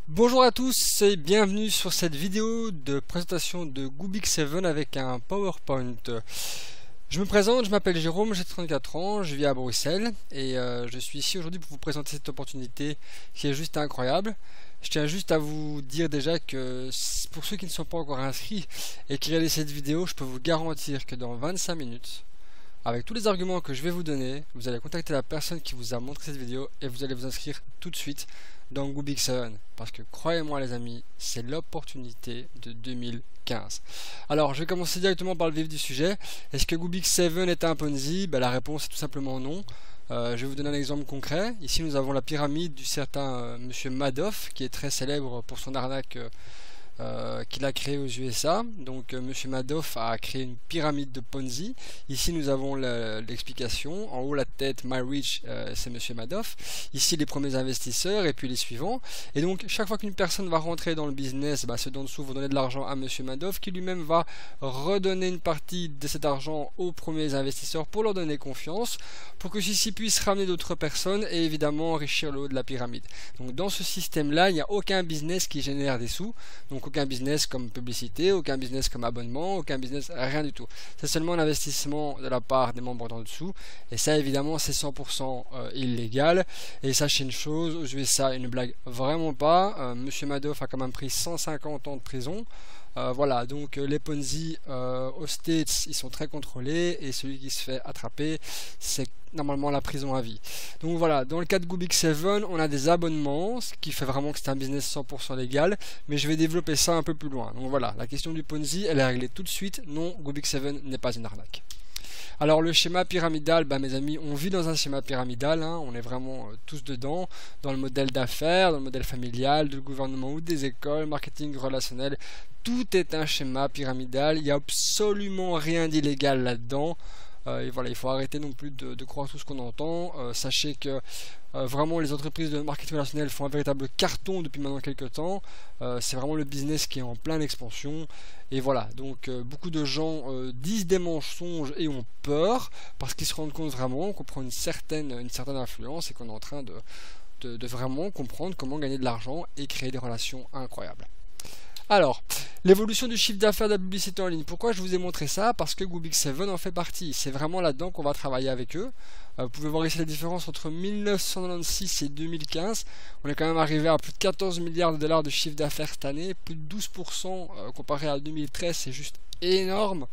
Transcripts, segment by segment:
Bonjour à tous et bienvenue sur cette vidéo de présentation de Goobix 7 avec un PowerPoint. Je me présente, je m'appelle Jérôme, j'ai 34 ans, je vis à Bruxelles et je suis ici aujourd'hui pour vous présenter cette opportunité qui est juste incroyable. Je tiens juste à vous dire déjà que pour ceux qui ne sont pas encore inscrits et qui regardent cette vidéo, je peux vous garantir que dans 25 minutes, avec tous les arguments que je vais vous donner, vous allez contacter la personne qui vous a montré cette vidéo et vous allez vous inscrire tout de suite dans Goobix 7. Parce que croyez-moi les amis, c'est l'opportunité de 2015. Alors je vais commencer directement par le vif du sujet. Est-ce que Goobix 7 est un Ponzi? La réponse est tout simplement non. Je vais vous donner un exemple concret. Ici nous avons la pyramide du certain Monsieur Madoff qui est très célèbre pour son arnaque qu'il a créé aux USA. Donc Monsieur Madoff a créé une pyramide de Ponzi. Ici nous avons l'explication. En haut la tête My Rich, c'est Monsieur Madoff. Ici les premiers investisseurs et puis les suivants. Et donc chaque fois qu'une personne va rentrer dans le business, ceux d'en dessous vont donner de l'argent à Monsieur Madoff qui lui-même va redonner une partie de cet argent aux premiers investisseurs pour leur donner confiance, pour que ceux-ci puissent ramener d'autres personnes et évidemment enrichir le haut de la pyramide. Donc dans ce système-là, il n'y a aucun business qui génère des sous. Donc aucun business comme publicité, aucun business comme abonnement, aucun business, rien du tout. C'est seulement un investissement de la part des membres d'en dessous. Et ça évidemment c'est 100% illégal. Et sachez une chose, aux USA une blague vraiment pas. Monsieur Madoff a quand même pris 150 ans de prison. Voilà, donc les Ponzi aux States, ils sont très contrôlés et celui qui se fait attraper, c'est normalement la prison à vie. Donc voilà, dans le cas de Goobix 7, on a des abonnements, ce qui fait vraiment que c'est un business 100% légal, mais je vais développer ça un peu plus loin. Donc voilà, la question du Ponzi, elle est réglée tout de suite. Non, Goobix 7 n'est pas une arnaque. Alors le schéma pyramidal, mes amis, on vit dans un schéma pyramidal, on est vraiment tous dedans, dans le modèle d'affaires, dans le modèle familial, du gouvernement ou des écoles, marketing relationnel, tout est un schéma pyramidal, il n'y a absolument rien d'illégal là-dedans. Et voilà, il faut arrêter non plus de croire tout ce qu'on entend. Sachez que vraiment les entreprises de marketing relationnel font un véritable carton depuis maintenant quelques temps. C'est vraiment le business qui est en pleine expansion. Et voilà, donc beaucoup de gens disent des mensonges et ont peur parce qu'ils se rendent compte vraiment qu'on prend une certaine influence et qu'on est en train de vraiment comprendre comment gagner de l'argent et créer des relations incroyables. Alors, l'évolution du chiffre d'affaires de la publicité en ligne. Pourquoi je vous ai montré ça? Parce que Goobix 7 en fait partie. C'est vraiment là-dedans qu'on va travailler avec eux. Vous pouvez voir ici la différence entre 1996 et 2015. On est quand même arrivé à plus de 14 milliards de dollars de chiffre d'affaires cette année. Plus de 12% comparé à 2013, c'est juste énorme.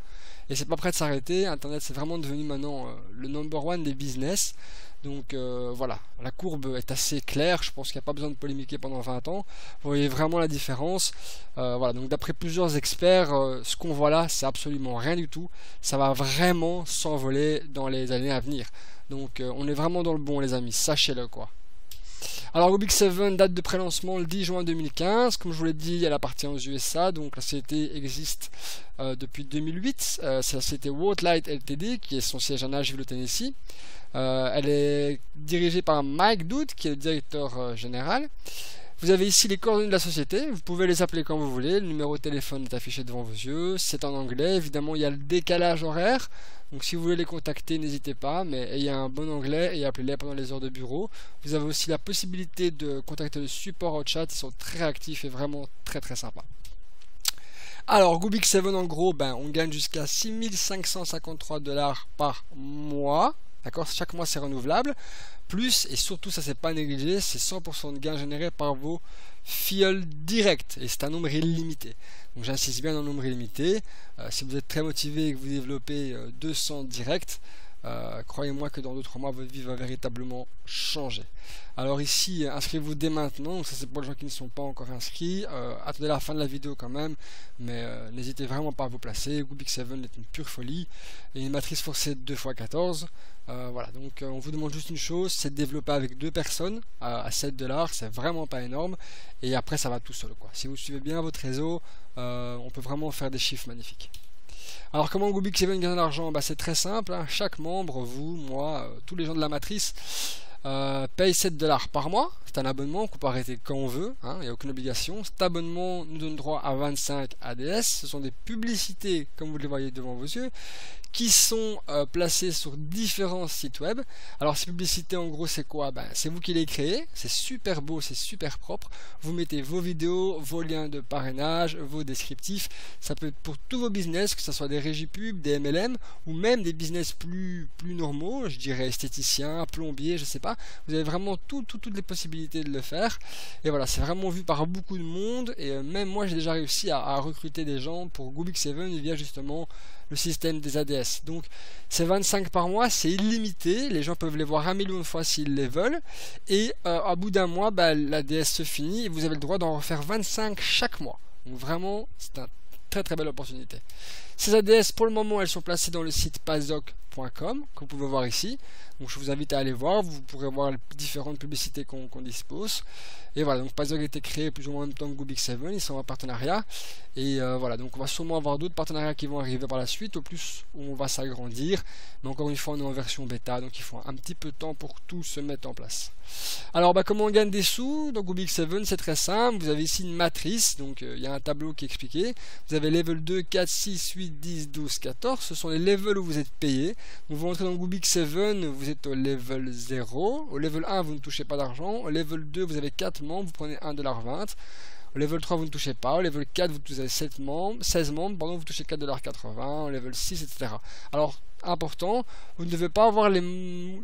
Et c'est pas prêt de s'arrêter. Internet, c'est vraiment devenu maintenant le number one des business. Donc voilà, la courbe est assez claire, je pense qu'il n'y a pas besoin de polémiquer pendant 20 ans. Vous voyez vraiment la différence. Voilà, donc d'après plusieurs experts, ce qu'on voit là, c'est absolument rien du tout. Ça va vraiment s'envoler dans les années à venir. Donc on est vraiment dans le bon les amis, sachez-le quoi. Alors Goobix 7 date de pré-lancement le 10 juin 2015, comme je vous l'ai dit, elle appartient aux USA, donc la société existe depuis 2008. C'est la société Worldlight Ltd qui est son siège à Nashville au Tennessee. Elle est dirigée par Mike Dood qui est le directeur général. Vous avez ici les coordonnées de la société, vous pouvez les appeler quand vous voulez, le numéro de téléphone est affiché devant vos yeux, c'est en anglais, évidemment il y a le décalage horaire, donc si vous voulez les contacter n'hésitez pas, mais ayez un bon anglais et appelez-les pendant les heures de bureau. Vous avez aussi la possibilité de contacter le support au chat, ils sont très actifs et vraiment très très sympas. Alors Goobix 7 en gros, on gagne jusqu'à 6553 dollars par mois. D'accord, chaque mois c'est renouvelable. Plus, et surtout ça c'est pas négligé, c'est 100% de gains générés par vos filleuls directs. Et c'est un nombre illimité. Donc j'insiste bien dans le nombre illimité. Si vous êtes très motivé et que vous développez 200 directs, croyez-moi que dans 2-3 mois votre vie va véritablement changer. Alors ici inscrivez-vous dès maintenant, donc ça c'est pour les gens qui ne sont pas encore inscrits. Attendez la fin de la vidéo quand même, mais n'hésitez vraiment pas à vous placer. Goobix 7 est une pure folie et une matrice forcée de 2x14. Voilà, donc on vous demande juste une chose, c'est de développer avec 2 personnes à 7 $, c'est vraiment pas énorme, et après ça va tout seul quoi. Si vous suivez bien votre réseau, on peut vraiment faire des chiffres magnifiques. Alors comment Goobix 7 gagne de l'argent? C'est très simple, chaque membre, vous, moi, tous les gens de la matrice, paye 7 $ par mois. C'est un abonnement qu'on peut arrêter quand on veut, hein, il n'y a aucune obligation. Cet abonnement nous donne droit à 25 ADS. Ce sont des publicités, comme vous les voyez devant vos yeux, qui sont placées sur différents sites web. Alors ces publicités, en gros, c'est quoi? C'est vous qui les créez, c'est super beau, c'est super propre. Vous mettez vos vidéos, vos liens de parrainage, vos descriptifs. Ça peut être pour tous vos business, que ce soit des régies pub, des MLM, ou même des business plus normaux, je dirais esthéticien, plombier, je sais pas. Vous avez vraiment toutes les possibilités de le faire. Et voilà, c'est vraiment vu par beaucoup de monde. Et même moi, j'ai déjà réussi à recruter des gens pour GoBig7 via justement le système des ADS. Donc c'est 25 par mois, c'est illimité, les gens peuvent les voir 1 million de fois s'ils les veulent, et à bout d'un mois, l'ADS se finit et vous avez le droit d'en refaire 25 chaque mois. Donc vraiment, c'est une très belle opportunité. Ces ADS, pour le moment, elles sont placées dans le site pazoc.com, que vous pouvez voir ici. Donc je vous invite à aller voir, vous pourrez voir les différentes publicités qu'on dispose. Et voilà, donc Pazoc a été créé plus ou moins en même temps que GoBig7, ils sont en partenariat. Et voilà, donc on va sûrement avoir d'autres partenariats qui vont arriver par la suite, au plus où on va s'agrandir. Mais encore une fois, on est en version bêta, donc il faut un petit peu de temps pour tout se mettre en place. Alors comment on gagne des sous dans GoBig7? C'est très simple, vous avez ici une matrice, donc il y a un tableau qui est expliqué. Vous avez level 2, 4, 6, 8, 10, 12, 14, ce sont les levels où vous êtes payé. Donc vous rentrez dans GoBig7, vous êtes au level 0, au level 1 vous ne touchez pas d'argent, au level 2 vous avez 4 membres, vous prenez 1,20 $. Au level 3 vous ne touchez pas, au level 4 vous avez 16 membres, pardon, vous touchez 4,80 $, au level 6, etc. Alors important, vous ne devez pas avoir les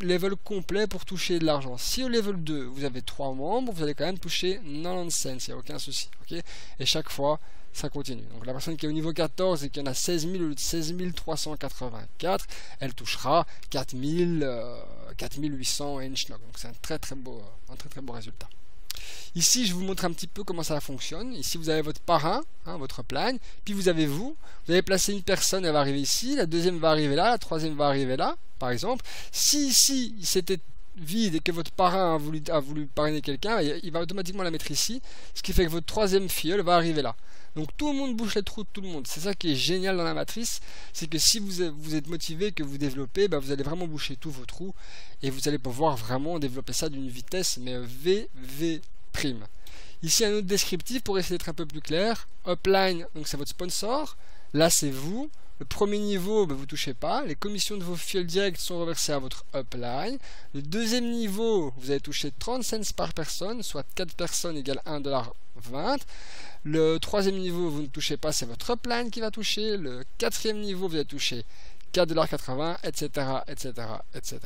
levels complets pour toucher de l'argent. Si au level 2 vous avez 3 membres, vous allez quand même toucher 90 cents, il n'y a aucun souci, ok? Et chaque fois ça continue. Donc la personne qui est au niveau 14 et qui en a 16 000 au lieu de 16 384, elle touchera 4800 et une schnock. Donc c'est un très beau résultat. Ici, je vous montre un petit peu comment ça fonctionne. Ici, vous avez votre parrain, hein, votre plan, puis vous avez vous avez placé une personne, elle va arriver ici, la deuxième va arriver là, la troisième va arriver là, par exemple. Si ici, c'était vide et que votre parrain a voulu parrainer quelqu'un, il va automatiquement la mettre ici, ce qui fait que votre troisième filleul va arriver là. Donc tout le monde bouche les trous de tout le monde. C'est ça qui est génial dans la matrice, c'est que si vous êtes motivé, que vous développez, vous allez vraiment boucher tous vos trous et vous allez pouvoir vraiment développer ça d'une vitesse mais VV prime. Ici un autre descriptif pour essayer d'être un peu plus clair. Upline, donc c'est votre sponsor. Là c'est vous. Le premier niveau, vous ne touchez pas. Les commissions de vos fioles directes sont reversées à votre upline. Le deuxième niveau, vous allez toucher 30 cents par personne, soit 4 personnes égale 1,20 $. Le troisième niveau, vous ne touchez pas, c'est votre upline qui va toucher. Le quatrième niveau, vous allez toucher 4,80 $, etc., etc., etc.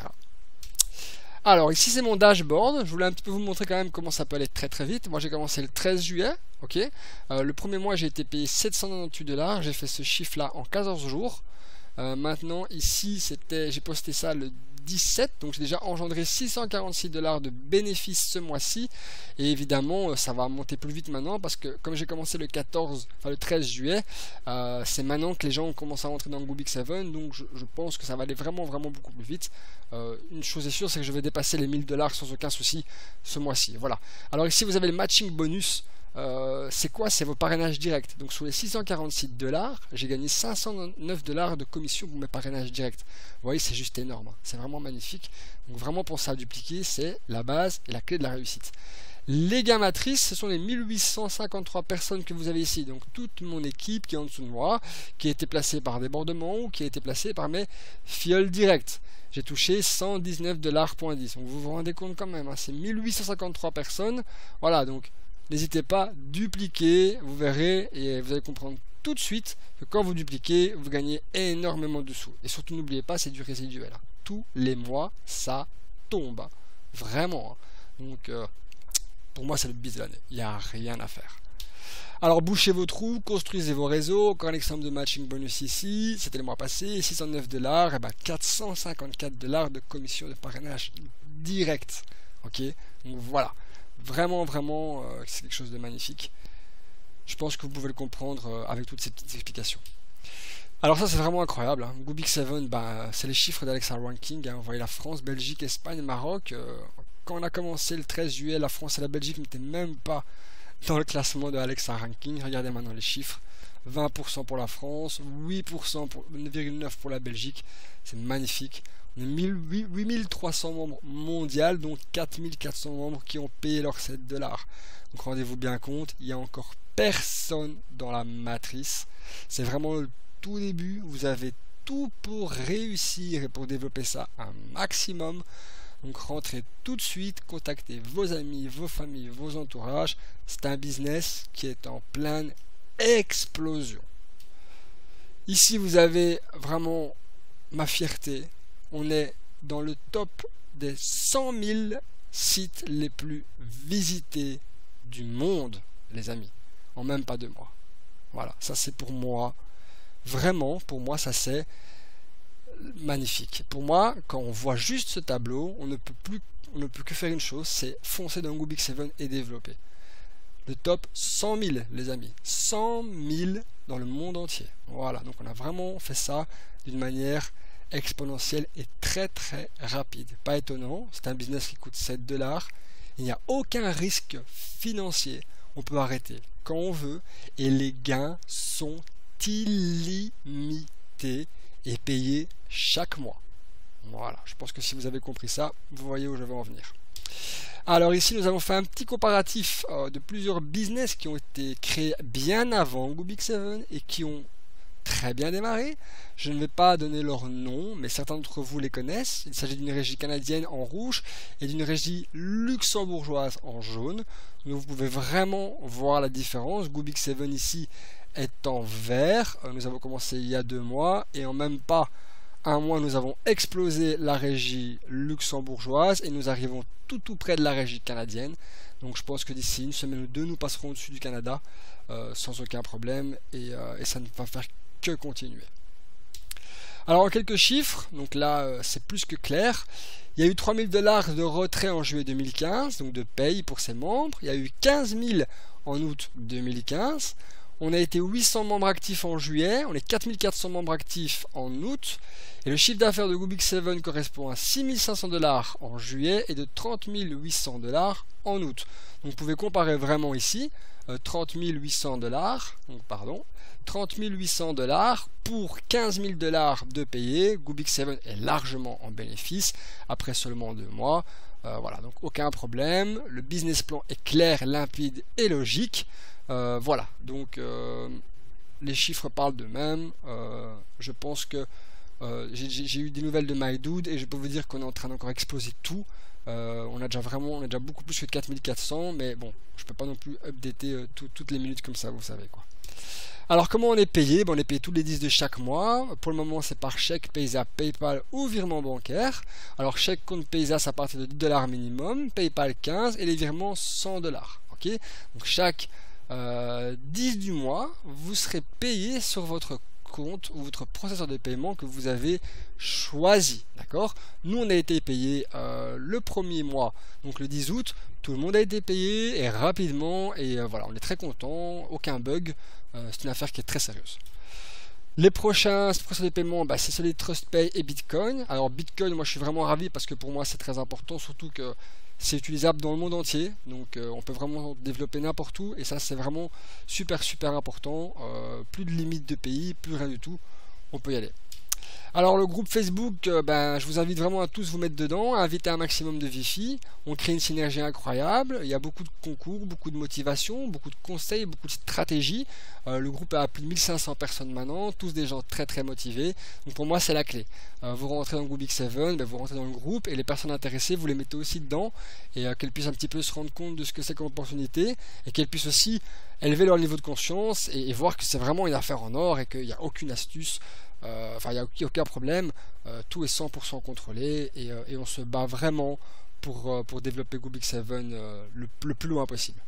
Alors ici c'est mon dashboard, je voulais un petit peu vous montrer quand même comment ça peut aller très vite. Moi j'ai commencé le 13 juillet, ok. Le premier mois j'ai été payé 798 $, j'ai fait ce chiffre là en 14 jours. Maintenant ici j'ai posté ça le 17, donc j'ai déjà engendré 646 $ de bénéfices ce mois-ci. Et évidemment ça va monter plus vite maintenant parce que comme j'ai commencé le 13 juillet, c'est maintenant que les gens commencent à rentrer dans GoBig7, donc je pense que ça va aller vraiment beaucoup plus vite. Une chose est sûre, c'est que je vais dépasser les 1000 $ sans aucun souci ce mois-ci. Voilà. Alors ici vous avez le matching bonus. C'est quoi? C'est vos parrainages directs. Donc sur les 646 $, j'ai gagné 509 $ de commission pour mes parrainages directs. Vous voyez, c'est juste énorme, hein. C'est vraiment magnifique. Donc vraiment pour ça, dupliquer, c'est la base et la clé de la réussite. Les gains matrices, ce sont les 1853 personnes que vous avez ici. Donc toute mon équipe qui est en dessous de moi, qui a été placée par débordement ou qui a été placée par mes fioles directes. J'ai touché 119 $.10. Donc vous vous rendez compte quand même, hein, c'est 1853 personnes. Voilà, donc n'hésitez pas, dupliquez, vous verrez et vous allez comprendre tout de suite que quand vous dupliquez, vous gagnez énormément de sous. Et surtout n'oubliez pas, c'est du résiduel. Tous les mois, ça tombe. Vraiment. Donc pour moi, c'est le bis de l'année. Il n'y a rien à faire. Alors bouchez vos trous, construisez vos réseaux. Encore un exemple de matching bonus ici. C'était le mois passé, 609 $, et 454 $ de commission de parrainage direct. Ok, donc voilà. Vraiment, c'est quelque chose de magnifique. Je pense que vous pouvez le comprendre avec toutes ces petites explications. Alors ça c'est vraiment incroyable, hein. GoBig7, c'est les chiffres d'Alexa Ranking, hein. Vous voyez la France, Belgique, Espagne, Maroc. Quand on a commencé le 13 juillet, la France et la Belgique n'étaient même pas dans le classement de Alexa Ranking. Regardez maintenant les chiffres. 20% pour la France, 8% pour 9,9% pour la Belgique. C'est magnifique. On est 8300 membres mondiaux, dont 4400 membres qui ont payé leurs 7 dollars. Donc rendez-vous bien compte, il y a encore personne dans la matrice. C'est vraiment le tout début. Vous avez tout pour réussir et pour développer ça un maximum. Donc rentrez tout de suite, contactez vos amis, vos familles, vos entourages. C'est un business qui est en pleine explosion. Ici vous avez vraiment ma fierté. On est dans le top des 100 000 sites les plus visités du monde, les amis, en même pas 2 mois. Voilà, ça c'est pour moi, vraiment, pour moi ça c'est magnifique. Pour moi, quand on voit juste ce tableau, on ne peut que faire une chose, c'est foncer dans Goobix 7 et développer. Le top 100 000, les amis, 100 000 dans le monde entier. Voilà, donc on a vraiment fait ça d'une manière exponentielle et très très rapide. Pas étonnant, c'est un business qui coûte 7 dollars. Il n'y a aucun risque financier. On peut arrêter quand on veut et les gains sont illimités et payés chaque mois. Voilà, je pense que si vous avez compris ça, vous voyez où je veux en venir. Alors ici, nous avons fait un petit comparatif de plusieurs business qui ont été créés bien avant Goobix 7 et qui ont très bien démarré. Je ne vais pas donner leur nom, mais certains d'entre vous les connaissent. Il s'agit d'une régie canadienne en rouge et d'une régie luxembourgeoise en jaune. Donc vous pouvez vraiment voir la différence. Goobix 7 ici est en vert. Nous avons commencé il y a 2 mois et en même pas 1 mois, nous avons explosé la régie luxembourgeoise et nous arrivons tout près de la régie canadienne. Donc je pense que d'ici 1 semaine ou 2, nous passerons au-dessus du Canada sans aucun problème et ça ne va faire que continuer. Alors en quelques chiffres, donc là c'est plus que clair. Il y a eu 3 000 $ de retrait en juillet 2015, donc de paye pour ses membres. Il y a eu 15 000 en août 2015. On a été 800 membres actifs en juillet, on est 4400 membres actifs en août, et le chiffre d'affaires de Goobix 7 correspond à 6 500 $ en juillet et de 30 800 $ en août. Donc vous pouvez comparer vraiment ici, 30 800 $, donc pardon, 30 800 $ pour 15 000 $ de payés. Goobix 7 est largement en bénéfice après seulement 2 mois. Voilà, donc aucun problème, le business plan est clair, limpide et logique. Voilà, donc les chiffres parlent d'eux-mêmes. Je pense que j'ai eu des nouvelles de MyDude et je peux vous dire qu'on est en train d'encore exploser tout. On a déjà beaucoup plus que 4400, mais bon, je peux pas non plus updater toutes les minutes comme ça, vous savez quoi. Alors comment on est payé? On est payé tous les 10 de chaque mois. Pour le moment c'est par chèque, Paysa, Paypal ou virement bancaire. Alors chèque, compte Paysa, ça part de 10 $ minimum, Paypal 15 et les virements 100 $. Ok, donc chaque 10 du mois, vous serez payé sur votre compte ou votre processeur de paiement que vous avez choisi. D'accord? Nous, on a été payé le premier mois, donc le 10 août. Tout le monde a été payé et rapidement. Et voilà, on est très content. Aucun bug. C'est une affaire qui est très sérieuse. Les prochains processeurs de paiement, c'est celui de TrustPay et Bitcoin. Alors Bitcoin, moi je suis vraiment ravi parce que pour moi c'est très important, surtout que c'est utilisable dans le monde entier, donc on peut vraiment développer n'importe où et ça c'est vraiment super important. Plus de limite de pays, plus rien du tout, on peut y aller. Alors le groupe Facebook, je vous invite vraiment à tous vous mettre dedans, à inviter un maximum de Wi-Fi. On crée une synergie incroyable, il y a beaucoup de concours, beaucoup de motivation, beaucoup de conseils, beaucoup de stratégies. Le groupe a plus de 1500 personnes maintenant, tous des gens très très motivés. Donc pour moi c'est la clé. Vous rentrez dans Goobix 7, vous rentrez dans le groupe et les personnes intéressées, vous les mettez aussi dedans et qu'elles puissent un petit peu se rendre compte de ce que c'est comme opportunité et qu'elles puissent aussi élever leur niveau de conscience et voir que c'est vraiment une affaire en or et qu'il n'y a aucune astuce. Il n'y a aucun problème, tout est 100% contrôlé et on se bat vraiment pour développer Goobix 7 le plus loin possible.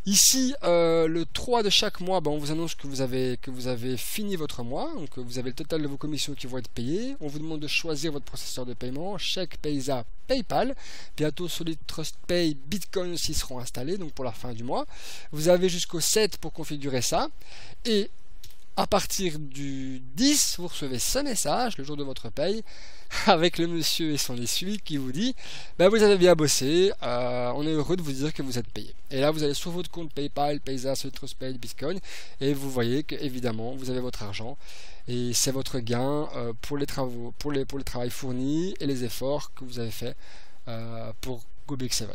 Ici, le 3 de chaque mois, on vous annonce que vous avez fini votre mois, donc vous avez le total de vos commissions qui vont être payées. On vous demande de choisir votre processeur de paiement, chèque, Paysa, Paypal. Bientôt Solid, TrustPay, Bitcoin aussi seront installés, donc pour la fin du mois. Vous avez jusqu'au 7 pour configurer ça. Et À partir du 10, vous recevez ce message, le jour de votre paye, avec le monsieur et son essuie qui vous dit ben, vous avez bien bossé, on est heureux de vous dire que vous êtes payé. Et là, vous allez sur votre compte PayPal, Payza, Citruspay, Bitcoin, et vous voyez que évidemment vous avez votre argent. Et c'est votre gain pour les travaux, pour le travail fourni et les efforts que vous avez fait pour GoBig7.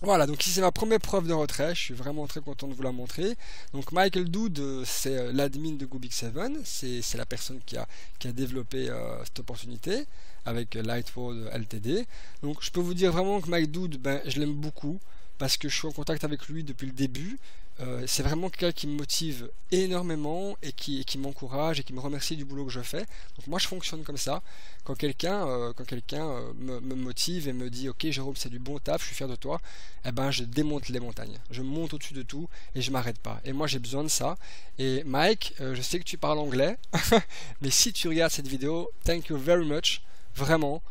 Voilà, donc ici c'est ma première preuve de retrait, je suis vraiment très content de vous la montrer. Donc Michael Dood, c'est l'admin de GoBig7, c'est la personne qui a développé cette opportunité avec Lightword Ltd. Donc je peux vous dire vraiment que Mike Dood, ben, je l'aime beaucoup parce que je suis en contact avec lui depuis le début. C'est vraiment quelqu'un qui me motive énormément et qui m'encourage et qui me remercie du boulot que je fais. Donc moi je fonctionne comme ça. Quand quelqu'un me motive et me dit ok Jérôme, c'est du bon taf, je suis fier de toi, eh ben je démonte les montagnes. Je monte au-dessus de tout et je m'arrête pas. Et moi j'ai besoin de ça. Et Mike, je sais que tu parles anglais, mais si tu regardes cette vidéo, thank you very much, vraiment.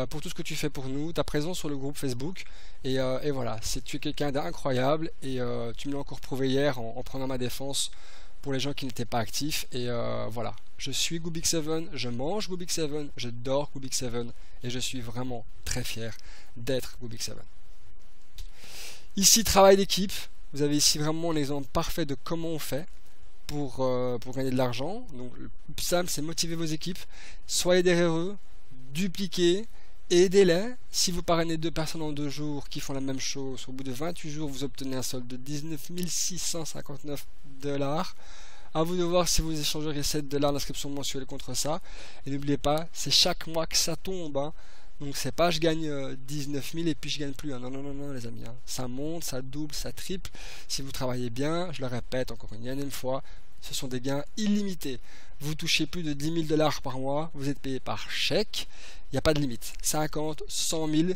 Pour tout ce que tu fais pour nous, ta présence sur le groupe Facebook, et voilà, tu es quelqu'un d'incroyable, et tu me l'as encore prouvé hier en prenant ma défense pour les gens qui n'étaient pas actifs, et voilà, je suis GoBig7, je mange GoBig7, je dors GoBig7, et je suis vraiment très fier d'être GoBig7. Ici, travail d'équipe, vous avez ici vraiment l'exemple parfait de comment on fait pour gagner de l'argent. Donc le plus simple, c'est motiver vos équipes, soyez derrière eux, dupliquez, aidez-les. Si vous parrainez 2 personnes en 2 jours qui font la même chose, au bout de 28 jours, vous obtenez un solde de 19 659 $. À vous de voir si vous échangerez 7 $ d'inscription mensuelle contre ça. Et n'oubliez pas, c'est chaque mois que ça tombe. Hein. Donc c'est pas je gagne 19 000 et puis je gagne plus. Hein. Non, non, non, non, les amis. Hein. Ça monte, ça double, ça triple. Si vous travaillez bien, je le répète encore une énième fois, ce sont des gains illimités. Vous touchez plus de 10 000 $ par mois, vous êtes payé par chèque, il n'y a pas de limite. 50, 100 000,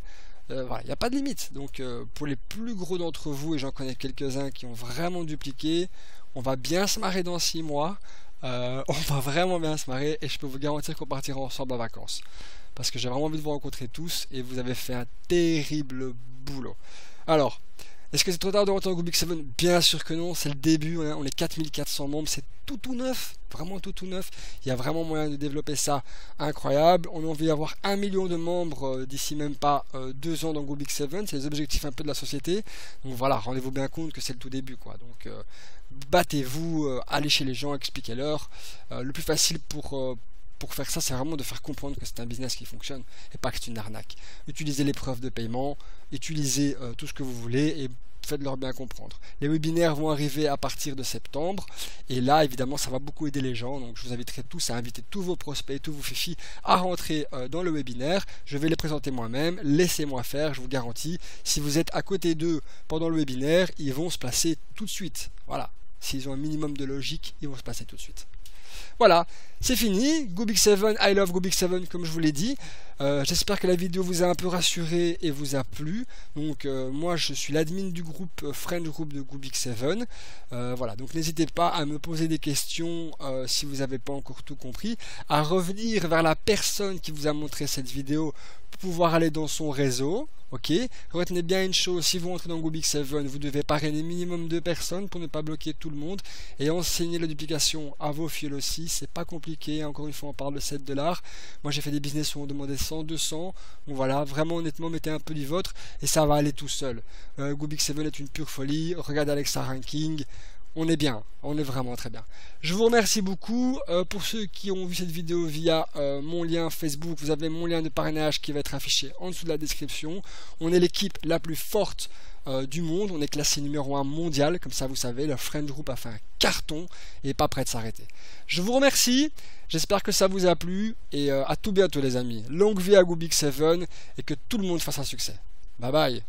voilà, il n'y a pas de limite. Donc pour les plus gros d'entre vous, et j'en connais quelques-uns qui ont vraiment dupliqué, on va bien se marrer dans 6 mois, on va vraiment bien se marrer, et je peux vous garantir qu'on partira ensemble en vacances. Parce que j'ai vraiment envie de vous rencontrer tous, et vous avez fait un terrible boulot. Alors, est-ce que c'est trop tard de rentrer en GoBig7? Bien sûr que non, c'est le début, hein, on est 4400 membres, c'est tout neuf, vraiment tout neuf. Il y a vraiment moyen de développer ça incroyable. On a envie d'avoir 1 million de membres d'ici même pas 2 ans dans GoBig7, c'est les objectifs un peu de la société. Donc voilà, rendez-vous bien compte que c'est le tout début, quoi. Donc battez-vous, allez chez les gens, expliquez-leur. Le plus facile pour faire ça, c'est vraiment de faire comprendre que c'est un business qui fonctionne et pas que c'est une arnaque. Utilisez les preuves de paiement, utilisez tout ce que vous voulez et faites-leur bien comprendre. Les webinaires vont arriver à partir de septembre et là, évidemment, ça va beaucoup aider les gens. Donc, je vous inviterai tous à inviter tous vos prospects, tous vos fifis à rentrer dans le webinaire. Je vais les présenter moi-même. Laissez-moi faire, je vous garantis. Si vous êtes à côté d'eux pendant le webinaire, ils vont se placer tout de suite. Voilà. S'ils ont un minimum de logique, ils vont se placer tout de suite. Voilà, c'est fini. GoBig7, I love GoBig7 comme je vous l'ai dit. J'espère que la vidéo vous a un peu rassuré et vous a plu. Donc moi je suis l'admin du groupe Friend Group de GoBig7. Voilà, donc n'hésitez pas à me poser des questions si vous n'avez pas encore tout compris, à revenir vers la personne qui vous a montré cette vidéo pour pouvoir aller dans son réseau. Ok, retenez bien une chose, si vous entrez dans GoBig7, vous devez parrainer minimum 2 personnes pour ne pas bloquer tout le monde et enseigner la duplication à vos fioles aussi, c'est pas compliqué, encore une fois on parle de 7 $. Moi j'ai fait des business où on demandait 100, 200, donc voilà, vraiment honnêtement mettez un peu du vôtre et ça va aller tout seul. GoBig7 est une pure folie, regardez Alexa Ranking, on est bien, on est vraiment très bien. Je vous remercie beaucoup. Pour ceux qui ont vu cette vidéo via mon lien Facebook, vous avez mon lien de parrainage qui va être affiché en dessous de la description. On est l'équipe la plus forte du monde, on est classé numéro 1 mondial, comme ça vous savez, le Friend Group a fait un carton et est pas prêt de s'arrêter. Je vous remercie, j'espère que ça vous a plu et à tout bientôt les amis. Longue vie à GoBig7 et que tout le monde fasse un succès. Bye bye.